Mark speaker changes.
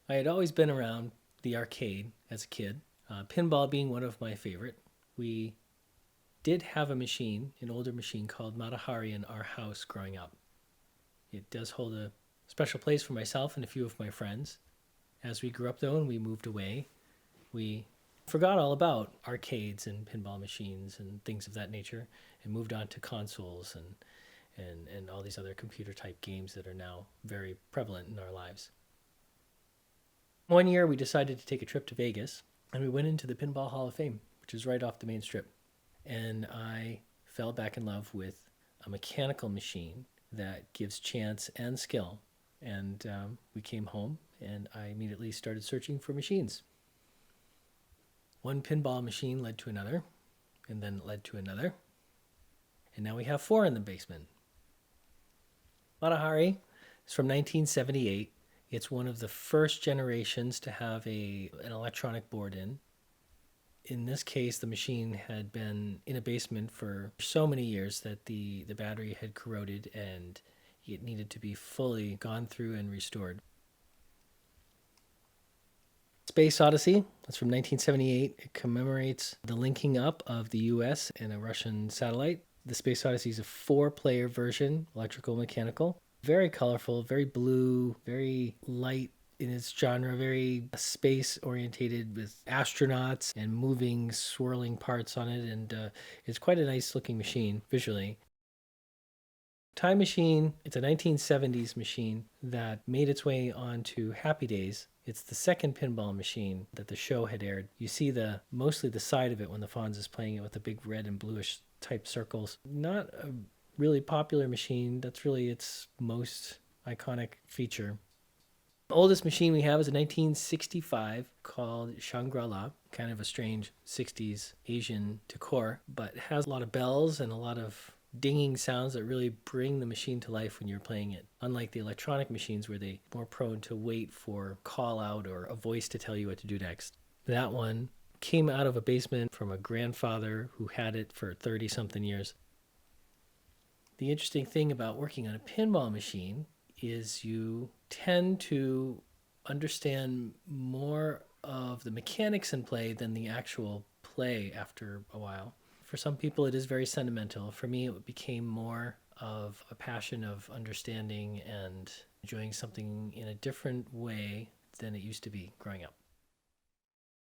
Speaker 1: I had always been around the arcade as a kid, pinball being one of my favorite. We did have a machine, an older machine called Matahari in our house growing up. It does hold a special place for myself and a few of my friends. As we grew up though and we moved away, we forgot all about arcades and pinball machines and things of that nature and moved on to consoles and all these other computer type games that are now very prevalent in our lives. One year we decided to take a trip to Vegas and we went into the Pinball Hall of Fame, which is right off the main strip. And I fell back in love with a mechanical machine that gives chance and skill. And we came home and I immediately started searching for machines. One pinball machine led to another, and then it led to another. And now we have four in the basement. Matahari is from 1978. It's one of the first generations to have an electronic board in. In this case, the machine had been in a basement for so many years that the battery had corroded and it needed to be fully gone through and restored. Space Odyssey, that's from 1978. It commemorates the linking up of the US and a Russian satellite. The Space Odyssey is a 4-player version, electrical, mechanical. Very colorful, very blue, very light in its genre, very space orientated with astronauts and moving, swirling parts on it. And it's quite a nice looking machine visually. Time Machine, it's a 1970s machine that made its way onto Happy Days. It's the second pinball machine that the show had aired. You see mostly the side of it when the Fonz is playing it with the big red and bluish type circles. Not a really popular machine. That's really its most iconic feature. The oldest machine we have is a 1965 called Shangri-La, kind of a strange 60s Asian decor, but has a lot of bells and a lot of dinging sounds that really bring the machine to life when you're playing it. Unlike the electronic machines where they're more prone to wait for call out or a voice to tell you what to do next. That one came out of a basement from a grandfather who had it for 30 something years. The interesting thing about working on a pinball machine is you tend to understand more of the mechanics in play than the actual play after a while. For some people, it is very sentimental. For me, it became more of a passion of understanding and enjoying something in a different way than it used to be growing up.